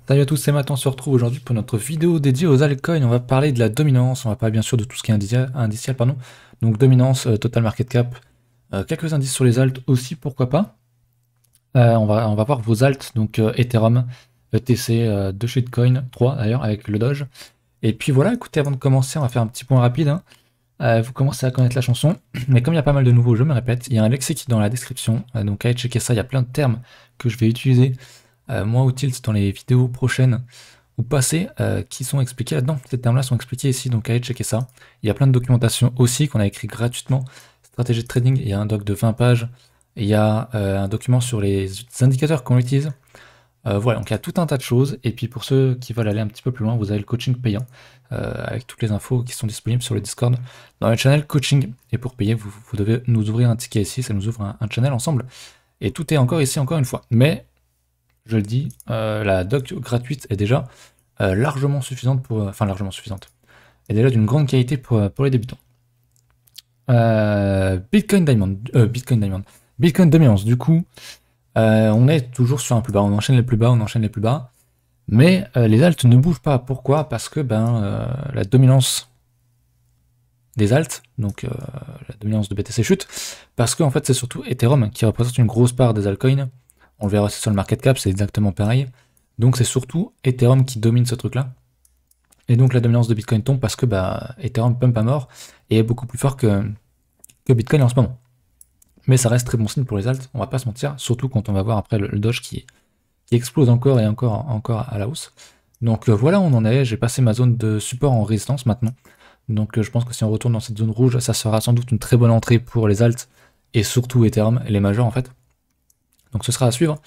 Salut à tous, c'est Matt, on se retrouve aujourd'hui pour notre vidéo dédiée aux altcoins. On va parler de la dominance, on va parler bien sûr de tout ce qui est indiciel, pardon. Donc dominance, total market cap, quelques indices sur les alts aussi, pourquoi pas. On va voir vos alts, donc Ethereum, ETC, 2 shitcoins, 3 d'ailleurs avec le Doge. Et puis voilà, écoutez, avant de commencer, on va faire un petit point rapide, hein. Vous commencez à connaître la chanson, mais comme il y a pas mal de nouveaux, je me répète, il y a un lexique dans la description, donc allez checker ça, il y a plein de termes que je vais utiliser moi ou Tilt dans les vidéos prochaines ou passées qui sont expliqués là-dedans. Ces termes-là sont expliqués ici, donc allez checker ça. Il y a plein de documentation aussi qu'on a écrit gratuitement. Stratégie de trading, il y a un doc de 20 pages. Il y a un document sur les indicateurs qu'on utilise. Voilà, donc il y a tout un tas de choses. Et puis pour ceux qui veulent aller un petit peu plus loin, vous avez le coaching payant avec toutes les infos qui sont disponibles sur le Discord dans le channel coaching. Et pour payer, vous devez nous ouvrir un ticket ici, ça nous ouvre un channel ensemble. Et tout est encore ici, encore une fois. Mais je le dis, la doc gratuite est déjà largement suffisante pour... Enfin, largement suffisante. Est déjà d'une grande qualité pour les débutants. Bitcoin Diamond. Bitcoin Dominance, du coup, on est toujours sur un plus bas. On enchaîne les plus bas, on enchaîne les plus bas. Mais les alts ne bougent pas. Pourquoi? Parce que la dominance des alts, donc la dominance de BTC chute, parce qu'en fait c'est surtout Ethereum qui représente une grosse part des altcoins. On le verra aussi sur le market cap, c'est exactement pareil. Donc c'est surtout Ethereum qui domine ce truc-là. Et donc la dominance de Bitcoin tombe parce que Ethereum pump à mort et est beaucoup plus fort que Bitcoin en ce moment. Mais ça reste très bon signe pour les alts, on va pas se mentir, surtout quand on va voir après le Doge qui explose encore et encore à la hausse. Donc voilà, on en est, j'ai passé ma zone de support en résistance maintenant. Donc je pense que si on retourne dans cette zone rouge, ça sera sans doute une très bonne entrée pour les alts et surtout Ethereum, et les majors en fait. Donc ce sera à suivre.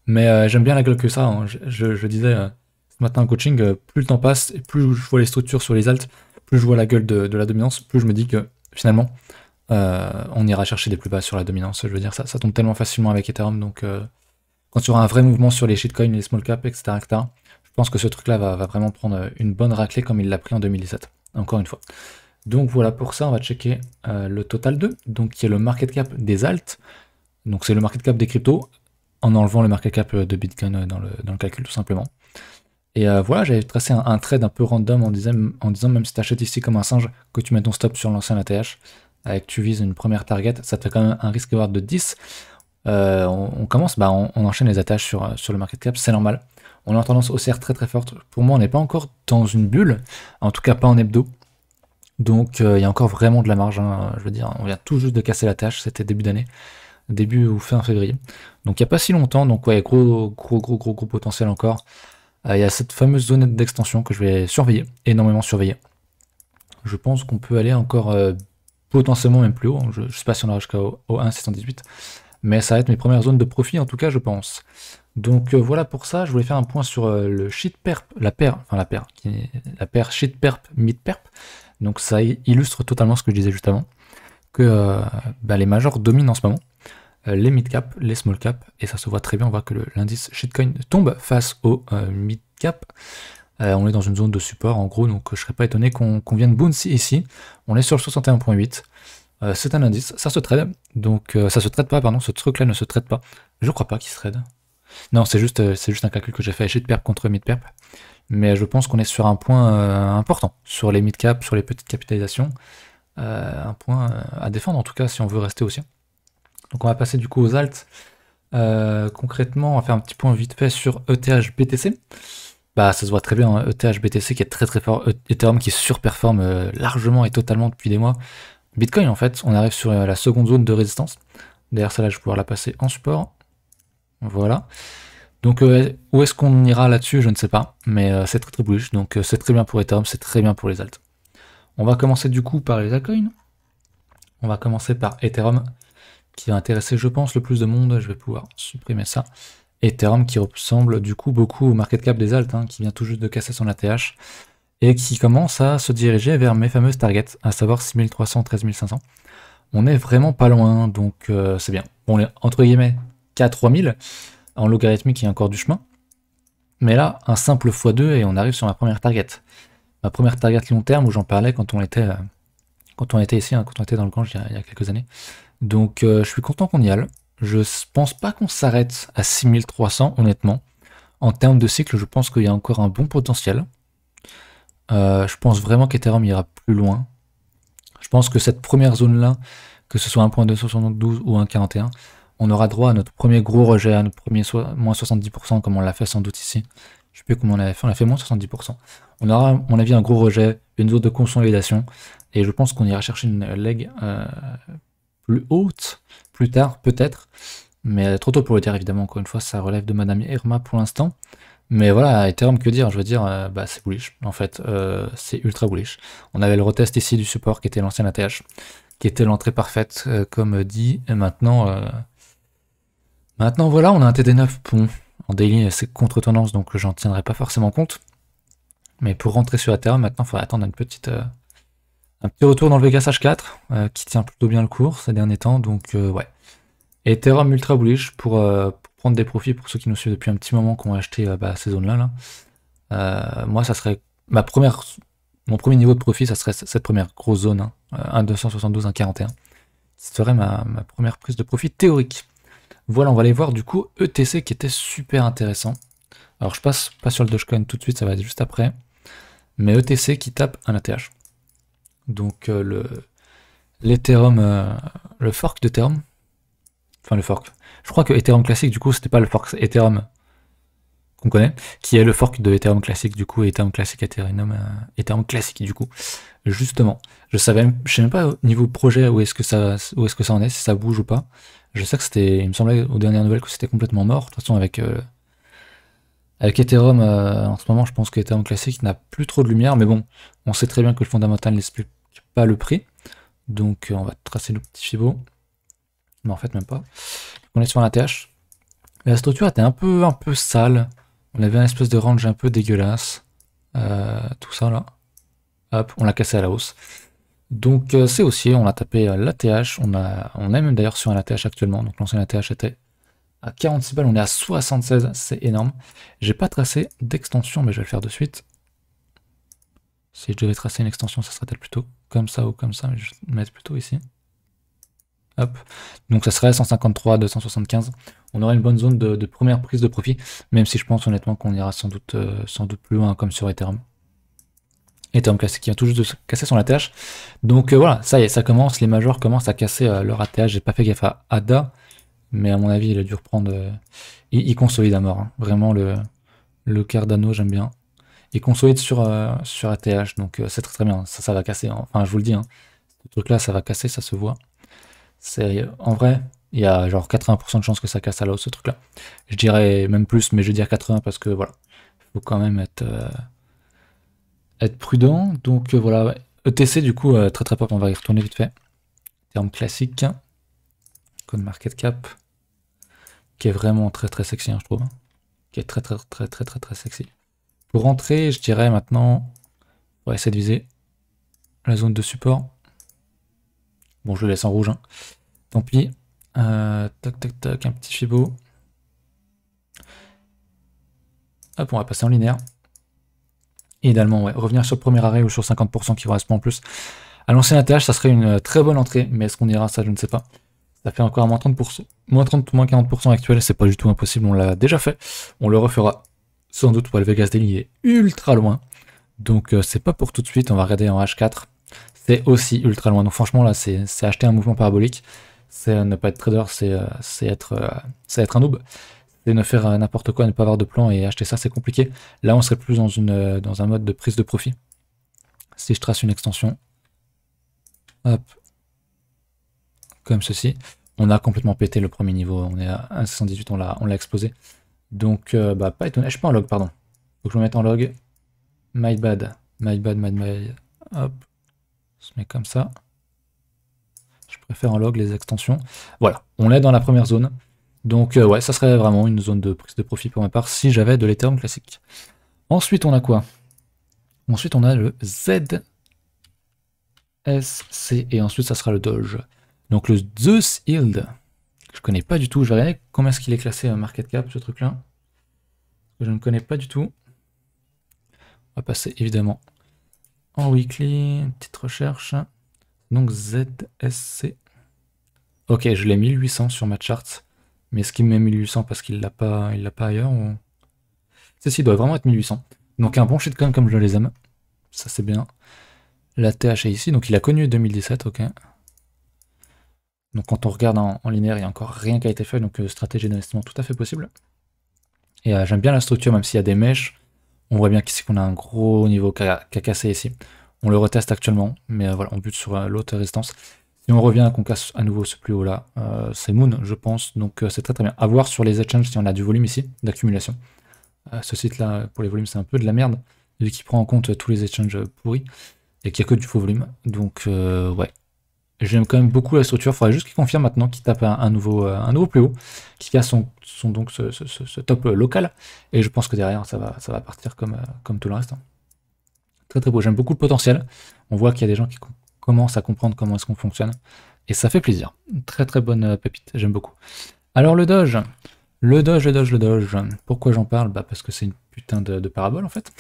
Mais j'aime bien la gueule que ça, hein. Je disais ce matin en coaching, plus le temps passe, et plus je vois les structures sur les alts, plus je vois la gueule de la dominance, plus je me dis que finalement on ira chercher des plus bas sur la dominance. Je veux dire, ça tombe tellement facilement avec Ethereum, donc quand il y aura un vrai mouvement sur les shitcoins, les small caps, etc., je pense que ce truc-là va vraiment prendre une bonne raclée comme il l'a pris en 2017, encore une fois. Donc voilà, pour ça, on va checker le total 2, donc qui est le market cap des alts. Donc c'est le market cap des cryptos, en enlevant le market cap de Bitcoin dans le calcul tout simplement. Et voilà, j'avais tracé un trade un peu random en disant même si tu achètes ici comme un singe, que tu mets ton stop sur l'ancien ATH, avec tu vises une première target, ça te fait quand même un risque reward de 10. On commence, on enchaîne les ATH sur le market cap, c'est normal. On a une tendance haussière très très forte. Pour moi, on n'est pas encore dans une bulle, en tout cas pas en hebdo. Donc il y a encore vraiment de la marge, hein. Je veux dire, on vient tout juste de casser l'ATH, c'était début d'année. Début ou fin février. Donc il n'y a pas si longtemps, donc ouais, gros potentiel encore. Il y a cette fameuse zone d'extension que je vais surveiller, énormément surveiller. Je pense qu'on peut aller encore potentiellement même plus haut, je ne sais pas si on aura jusqu'au 1,618, mais ça va être mes premières zones de profit en tout cas je pense. Donc voilà pour ça, je voulais faire un point sur le shit perp, la paire shit perp, mid perp. Donc ça illustre totalement ce que je disais juste avant, que les majors dominent en ce moment. Les mid cap, les small cap, et ça se voit très bien, on voit que l'indice shitcoin tombe face au mid cap. On est dans une zone de support en gros, donc je serais pas étonné qu'on vienne bounce ici. On est sur le 61.8. C'est un indice, ça se trade, donc ça se trade pas, pardon, ce truc là ne se trade pas. Je crois pas qu'il se trade. Non, c'est juste un calcul que j'ai fait, shit perp contre mid perp. Mais je pense qu'on est sur un point important, sur les mid cap, sur les petites capitalisations. Un point à défendre en tout cas si on veut rester aussi. Donc on va passer du coup aux alts. Concrètement, on va faire un petit point vite fait sur ETH BTC. Ça se voit très bien, hein, ETH BTC qui est très très fort, Ethereum qui surperforme largement et totalement depuis des mois. Bitcoin en fait, on arrive sur la seconde zone de résistance. D'ailleurs celle-là je vais pouvoir la passer en support. Voilà. Donc où est-ce qu'on ira là-dessus, je ne sais pas, mais c'est très très bullish, donc c'est très bien pour Ethereum, c'est très bien pour les alts. On va commencer du coup par les altcoins. On va commencer par Ethereum, qui va intéresser, je pense, le plus de monde. Je vais pouvoir supprimer ça. Ethereum qui ressemble du coup beaucoup au market cap des alts, hein, qui vient tout juste de casser son ATH, et qui commence à se diriger vers mes fameuses targets, à savoir 6300, 13500. On est vraiment pas loin, donc c'est bien. On est entre guillemets qu'à 3000, en logarithmique il y a encore du chemin. Mais là, un simple x2 et on arrive sur ma première target. Ma première target long terme où j'en parlais quand on était ici, hein, quand on était dans le Gange il y a quelques années. Donc je suis content qu'on y aille. Je pense pas qu'on s'arrête à 6300 honnêtement. En termes de cycle, je pense qu'il y a encore un bon potentiel. Je pense vraiment qu'Ethereum ira plus loin. Je pense que cette première zone-là, que ce soit 1.272 ou 1.41, on aura droit à notre premier gros rejet, à notre premier moins 70%, comme on l'a fait sans doute ici. Je sais plus comment on avait fait, on a fait moins 70%. On aura, à mon avis, un gros rejet, une zone de consolidation, et je pense qu'on ira chercher une leg plus haute, plus tard, peut-être, mais trop tôt pour le dire, évidemment, encore une fois, ça relève de Madame Irma pour l'instant. Mais voilà, Ethereum, que dire? Je veux dire, bah, c'est bullish, en fait, c'est ultra bullish. On avait le retest ici du support qui était l'ancien ATH, qui était l'entrée parfaite, comme dit, et maintenant voilà, on a un TD9, bon, en daily c'est contre-tendance, donc j'en tiendrai pas forcément compte. Mais pour rentrer sur Ethereum, maintenant il faudra attendre un petit retour dans le Vegas H4, qui tient plutôt bien le cours ces derniers temps, donc ouais. Ethereum ultra bullish pour prendre des profits pour ceux qui nous suivent depuis un petit moment, qui ont acheté ces zones-là. Là. Moi, ça serait mon premier niveau de profit, ça serait cette première grosse zone, hein, 1,272, 1,41. Ce serait ma première prise de profit théorique. Voilà, on va aller voir du coup ETC qui était super intéressant. Alors je passe pas sur le Dogecoin tout de suite, ça va être juste après. Mais ETC qui tape un ATH. Donc l'Ethereum, le fork d'Ethereum. Enfin le fork. Je crois que Ethereum classique du coup c'était pas le fork, c'est Ethereum qu'on connaît, qui est le fork de Ethereum classique du coup, et Ethereum classique, Ethereum classique du coup. Justement, je sais même pas au niveau projet où est-ce que ça en est, si ça bouge ou pas. Je sais que c'était, il me semblait aux dernières nouvelles que c'était complètement mort. De toute façon, avec Ethereum, en ce moment, je pense que Ethereum classique n'a plus trop de lumière, mais bon, on sait très bien que le fondamental n'explique pas le prix. Donc, on va tracer le petit Fibo. Mais en fait, même pas. On est sur un ATH. La structure était un peu sale. On avait un espèce de range un peu dégueulasse. Tout ça là. Hop, on l'a cassé à la hausse. Donc c'est haussier, on a tapé l'ATH, on est même d'ailleurs sur un ATH actuellement, donc l'ancien ATH était à 46 balles, on est à 76, c'est énorme. J'ai pas tracé d'extension, mais je vais le faire de suite. Si je devais tracer une extension, ça serait-elle plutôt comme ça ou comme ça, mais je vais le mettre plutôt ici. Hop, donc ça serait 153, 275. On aurait une bonne zone de première prise de profit, même si je pense honnêtement qu'on ira sans doute plus loin comme sur Ethereum. Ethereum classique qui vient tout juste de casser son ATH. Donc voilà, ça y est, ça commence, les majors commencent à casser leur ATH. J'ai pas fait gaffe à ADA, mais à mon avis, il a dû reprendre. Il consolide à mort. Hein. Vraiment, le Cardano, j'aime bien. Il consolide sur ATH, donc c'est très très bien. Ça va casser. Hein. Enfin, je vous le dis, hein. Ce truc-là, ça va casser, ça se voit. En vrai, il y a genre 80% de chances que ça casse à la hausse, ce truc-là. Je dirais même plus, mais je vais dire 80 parce que voilà, il faut quand même être prudent. Donc voilà, ouais. ETC du coup, très très pop, on va y retourner vite fait. Terme classique. Code market cap. Qui est vraiment très très sexy, hein, je trouve. Qui est très très très très très très sexy. Pour rentrer, je dirais maintenant, on va essayer de viser la zone de support. Bon, je le laisse en rouge. Hein. Tant pis. Tac tac tac, un petit Fibo. Hop, on va passer en linéaire. Et idéalement, ouais, revenir sur le premier arrêt ou sur 50% qui correspond en plus. À l'ancien ATH, ça serait une très bonne entrée, mais est-ce qu'on ira, ça je ne sais pas. Ça fait encore un moins 30%, moins 30, moins 40% actuel, c'est pas du tout impossible, on l'a déjà fait. On le refera sans doute pour le Vegas Daily, il est ultra loin. Donc c'est pas pour tout de suite, on va regarder en H4. C'est aussi ultra loin, donc franchement là c'est acheter un mouvement parabolique. C'est ne pas être trader, c'est être un noob. C'est ne faire n'importe quoi, ne pas avoir de plan et acheter ça c'est compliqué. Là on serait plus dans un mode de prise de profit. Si je trace une extension, hop, comme ceci, on a complètement pété le premier niveau, on est à 1,78, on l'a explosé. Donc pas étonné, je suis pas en log, pardon. Faut que je me mette en log. My bad, hop, on se met comme ça. Je préfère en log les extensions. Voilà, on est dans la première zone. Donc ouais, ça serait vraiment une zone de prise de profit pour ma part si j'avais de l'Ethereum classique. Ensuite, on a quoi? Ensuite, on a le ZSC et ensuite, ça sera le Doge. Donc le Zeus Yield, je connais pas du tout. Je vais regarder combien est-ce qu'il est classé market cap, ce truc-là. Je ne connais pas du tout. On va passer évidemment en weekly, une petite recherche. Donc ZSC. Ok, je l'ai 1800 sur ma chart. Mais est-ce qu'il me met 1800 parce qu'il l'a pas ailleurs ou... Ceci doit vraiment être 1800. Donc un bon shitcoin comme je les aime. Ça c'est bien. La TH est ici, donc il a connu 2017, ok. Donc quand on regarde en linéaire, il n'y a encore rien qui a été fait, donc stratégie d'investissement tout à fait possible. Et j'aime bien la structure, même s'il y a des mèches. On voit bien qu'ici qu'on a un gros niveau qui a cassé ici. On le reteste actuellement, mais voilà, on bute sur l'autre résistance. Si on revient, qu'on casse à nouveau ce plus haut là, c'est Moon, je pense, donc c'est très très bien. À voir sur les exchanges si on a du volume ici, d'accumulation. Ce site là, pour les volumes, c'est un peu de la merde, vu qu'il prend en compte tous les exchanges pourris, et qu'il n'y a que du faux volume. Donc ouais, j'aime quand même beaucoup la structure. Il faudrait juste qu'il confirme maintenant qu'il tape un nouveau plus haut, qu'il casse donc ce top local, et je pense que derrière ça va partir comme tout le reste. Très très beau, j'aime beaucoup le potentiel. On voit qu'il y a des gens qui commencent à comprendre comment est-ce qu'on fonctionne, et ça fait plaisir. Très très bonne pépite, j'aime beaucoup. Alors le Doge. Le Doge. Pourquoi j'en parle? Bah parce que c'est une putain de parabole en fait.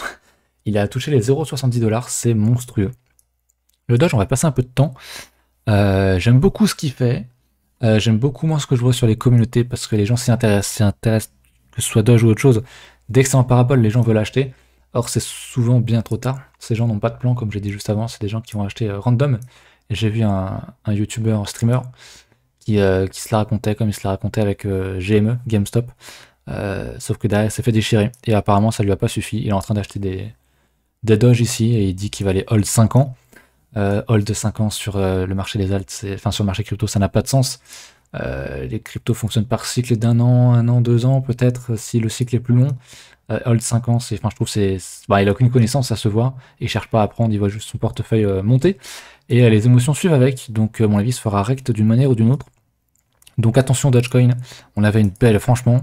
Il a touché les 0,70$, c'est monstrueux. Le Doge, on va passer un peu de temps. J'aime beaucoup ce qu'il fait. J'aime beaucoup moins ce que je vois sur les communautés parce que les gens s'y intéressent, que ce soit Doge ou autre chose. Dès que c'est en parabole, les gens veulent acheter. Or, c'est souvent bien trop tard. Ces gens n'ont pas de plan, comme j'ai dit juste avant. C'est des gens qui vont acheter random. Et j'ai vu un YouTuber, un streamer, qui se la racontait comme il se la racontait avec GME, GameStop. Sauf que derrière, il s'est fait déchirer. Et apparemment, ça lui a pas suffi. Il est en train d'acheter des Doge ici et il dit qu'il va les hold 5 ans. Hold 5 ans sur le marché des alts, enfin sur le marché crypto, ça n'a pas de sens. Les cryptos fonctionnent par cycle d'1 an, 1 an, 2 ans, peut-être si le cycle est plus long. Hold 5 ans, je trouve bah, il a aucune connaissance, ça se voit. Il cherche pas à apprendre, il voit juste son portefeuille monter. Et les émotions suivent avec, donc à mon avis, il se fera rect d'une manière ou d'une autre. Donc attention Dogecoin, on avait une belle, franchement,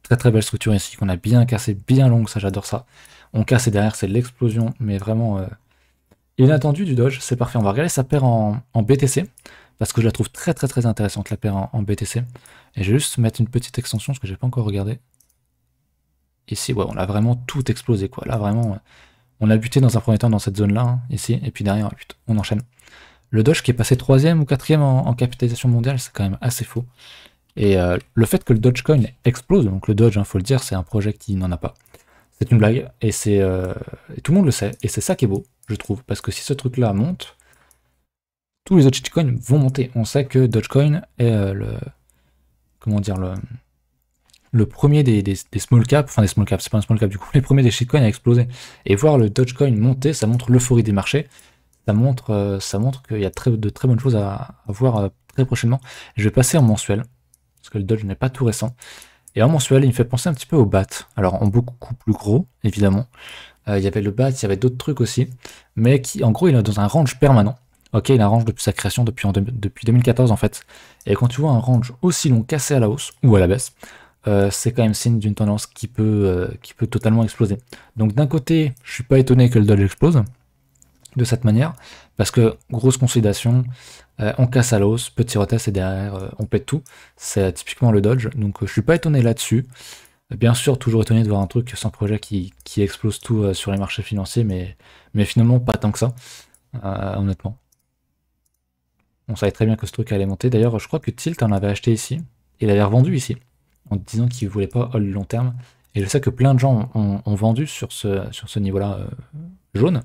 très très belle structure ici, qu'on a bien cassé, bien longue, ça j'adore ça. On casse et derrière c'est l'explosion, mais vraiment inattendue du Doge, c'est parfait. On va regarder sa paire en BTC, parce que je la trouve très très très intéressante la paire en BTC. Et je vais juste mettre une petite extension, parce que j'ai pas encore regardé. Ici, ouais, on a vraiment tout explosé, quoi. Là, vraiment, on a buté dans un premier temps dans cette zone-là, hein, ici, et puis derrière, putain, on enchaîne. Le Doge qui est passé 3ème ou 4ème en capitalisation mondiale, c'est quand même assez faux. Et le fait que le Dogecoin explose, donc le Doge, faut le dire, c'est un projet qui n'en a pas. C'est une blague, et tout le monde le sait, et c'est ça qui est beau, je trouve, parce que si ce truc-là monte, tous les autres shitcoins vont monter. On sait que Dogecoin est le premier des small caps, enfin des small caps, c'est pas un small cap du coup, les premiers des shitcoins à exploser. Et voir le Dogecoin monter, ça montre l'euphorie des marchés, ça montre qu'il y a de très bonnes choses à voir très prochainement. Je vais passer en mensuel, parce que le Doge n'est pas tout récent. Et en mensuel, il me fait penser un petit peu au BAT. Alors en beaucoup plus gros, évidemment. Il y avait le BAT, il y avait d'autres trucs aussi, mais qui, en gros, il est dans un range permanent. Ok, il a un range depuis sa création, depuis 2014 en fait. Et quand tu vois un range aussi long cassé à la hausse ou à la baisse, c'est quand même signe d'une tendance qui peut totalement exploser. Donc d'un côté, je suis pas étonné que le Doge explose de cette manière, parce que grosse consolidation, on casse à la hausse, petit retest et derrière on pète tout. C'est typiquement le Doge, donc je suis pas étonné là-dessus. Bien sûr, toujours étonné de voir un truc sans projet qui explose tout sur les marchés financiers, mais finalement pas tant que ça, honnêtement. On savait très bien que ce truc allait monter. D'ailleurs, je crois que Tilt en avait acheté ici, et il avait revendu ici, en disant qu'il voulait pas hold long terme. Et je sais que plein de gens ont vendu sur ce niveau-là jaune,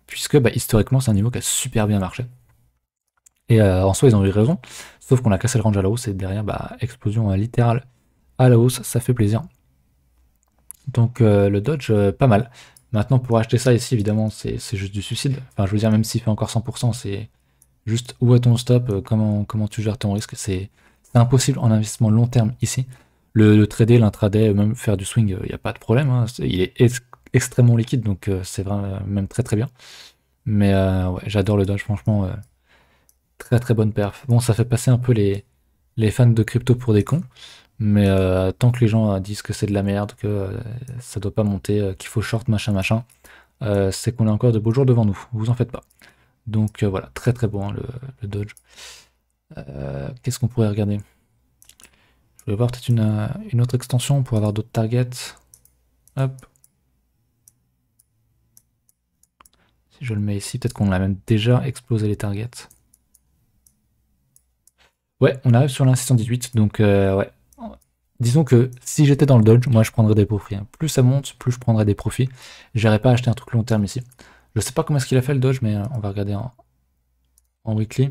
puisque bah, historiquement c'est un niveau qui a super bien marché. Et en soi ils ont eu raison, sauf qu'on a cassé le range à la hausse et derrière bah, explosion littérale à la hausse, ça fait plaisir. Donc le Dodge, pas mal. Maintenant pour acheter ça ici évidemment c'est juste du suicide. Enfin je veux dire même s'il fait encore 100%, c'est juste où est ton stop, comment tu gères ton risque, c'est impossible en investissement long terme ici. Le trader, l'intraday, même faire du swing, il n'y a pas de problème, hein. Il est extrêmement liquide donc c'est vraiment même très très bien. Mais ouais, j'adore le Dodge, franchement, très très bonne perf. Bon, ça fait passer un peu les fans de crypto pour des cons, mais tant que les gens disent que c'est de la merde, que ça doit pas monter, qu'il faut short, machin, c'est qu'on a encore de beaux jours devant nous, vous en faites pas. Donc voilà, très très bon hein, le Dodge. Qu'est-ce qu'on pourrait regarder? Je vais voir peut-être une autre extension pour avoir d'autres targets. Hop. Si je le mets ici, peut-être qu'on a même déjà explosé les targets. Ouais, on arrive sur l'In 618, donc ouais. disons que si j'étais dans le Dodge, moi je prendrais des profits, hein. Plus ça monte, plus je prendrais des profits. J'irais pas acheter un truc long terme ici. Je sais pas comment est-ce qu'il a fait le Dodge, mais on va regarder en weekly.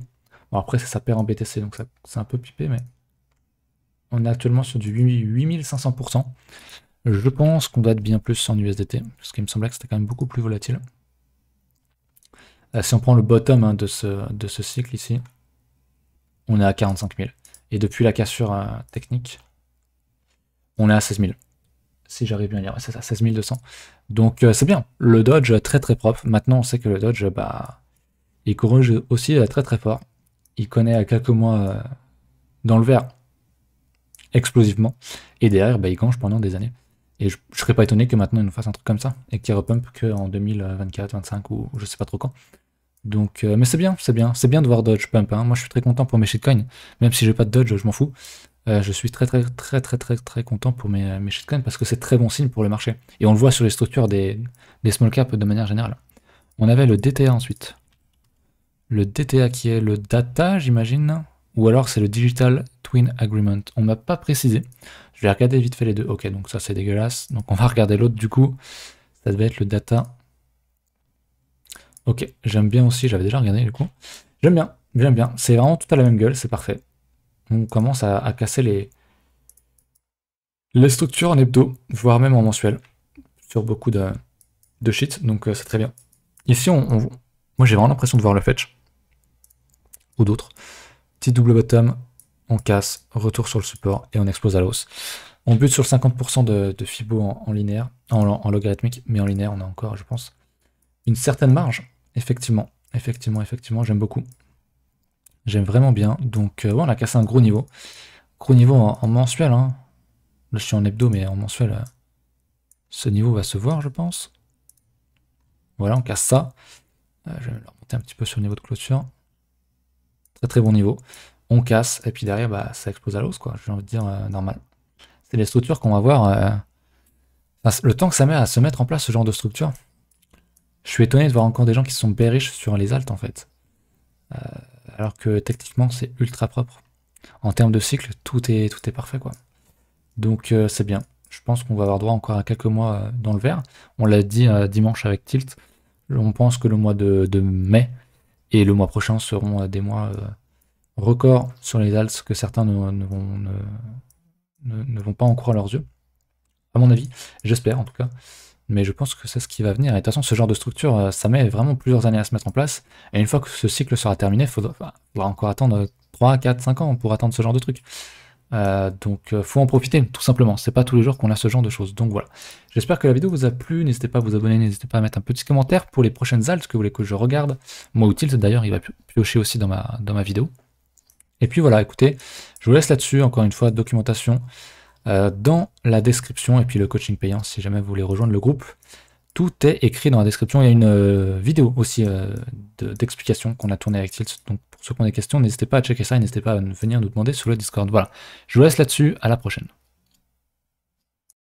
Bon, après, ça perd en BTC, donc c'est un peu pipé, mais on est actuellement sur du 8500%. Je pense qu'on doit être bien plus en USDT, parce qu'il me semblait que c'était quand même beaucoup plus volatile. Si on prend le bottom, hein, de ce cycle ici, on est à 45 000. Et depuis la cassure technique, on est à 16 000. Si j'arrive bien à lire, c'est ça, 16 200. Donc c'est bien. Le Dodge, très très propre. Maintenant, on sait que le Dodge, bah, il corrige aussi très très fort. Il connaît à quelques mois dans le vert explosivement. Et derrière, bah, il gange pendant des années. Et je serais pas étonné que maintenant il nous fasse un truc comme ça. Et qu'il repump qu'en 2024, 2025 ou je sais pas trop quand. Donc, mais c'est bien, c'est bien. C'est bien de voir Dodge pump, hein. Moi je suis très content pour mes shitcoins. Même si j'ai pas de Dodge, je m'en fous. Je suis très très très très très très content pour mes shitcoins parce que c'est très bon signe pour le marché. Et on le voit sur les structures des small caps de manière générale. On avait le DTA ensuite. Le DTA qui est le data, j'imagine. Ou alors c'est le Digital Twin Agreement. On m'a pas précisé. Je vais regarder vite fait les deux. Ok, donc ça c'est dégueulasse. Donc on va regarder l'autre du coup. Ça devait être le data. Ok, j'aime bien aussi, j'avais déjà regardé du coup. J'aime bien, j'aime bien. C'est vraiment tout à la même gueule, c'est parfait. On commence à casser les structures en hebdo, voire même en mensuel, sur beaucoup de shit, donc c'est très bien. Ici, moi j'ai vraiment l'impression de voir le fetch, ou d'autres. Petit double bottom, on casse, retour sur le support, et on explose à la hausse. On bute sur le 50% de Fibo en linéaire, en logarithmique, mais en linéaire, on a encore, je pense, une certaine marge. Effectivement, j'aime beaucoup. J'aime vraiment bien. Donc, ouais, on a cassé un gros niveau. Gros niveau en mensuel, hein. Là, je suis en hebdo, mais en mensuel, ce niveau va se voir, je pense. Voilà, on casse ça. Je vais le remonter un petit peu sur le niveau de clôture. Très très bon niveau. On casse, et puis derrière, bah, ça explose à l'os, quoi. J'ai envie de dire, normal. C'est les structures qu'on va voir. Enfin, le temps que ça met à se mettre en place, ce genre de structure. Je suis étonné de voir encore des gens qui sont bearish sur les alts, en fait. Alors que techniquement, c'est ultra propre. En termes de cycle, tout est parfait, quoi. Donc c'est bien. Je pense qu'on va avoir droit encore à quelques mois dans le vert. On l'a dit dimanche avec Tilt. On pense que le mois de mai et le mois prochain seront des mois records sur les alts que certains ne vont pas en croire leurs yeux. À mon avis, j'espère en tout cas. Mais je pense que c'est ce qui va venir. Et de toute façon, ce genre de structure, ça met vraiment plusieurs années à se mettre en place. Et une fois que ce cycle sera terminé, il faudra encore attendre 3, 4, 5 ans pour attendre ce genre de truc. Donc faut en profiter, tout simplement. C'est pas tous les jours qu'on a ce genre de choses. Donc voilà. J'espère que la vidéo vous a plu. N'hésitez pas à vous abonner, n'hésitez pas à mettre un petit commentaire pour les prochaines alts que vous voulez que je regarde. Moi ou Tilt d'ailleurs, il va piocher aussi dans ma vidéo. Et puis voilà, écoutez, je vous laisse là-dessus. Encore une fois, documentation dans la description et puis le coaching payant si jamais vous voulez rejoindre le groupe. Tout est écrit dans la description. Il y a une vidéo aussi d'explication qu'on a tournée avec Tilt. Donc pour ceux qui ont des questions, n'hésitez pas à checker ça et n'hésitez pas à venir nous demander sur le Discord. Voilà, je vous laisse là-dessus. À la prochaine.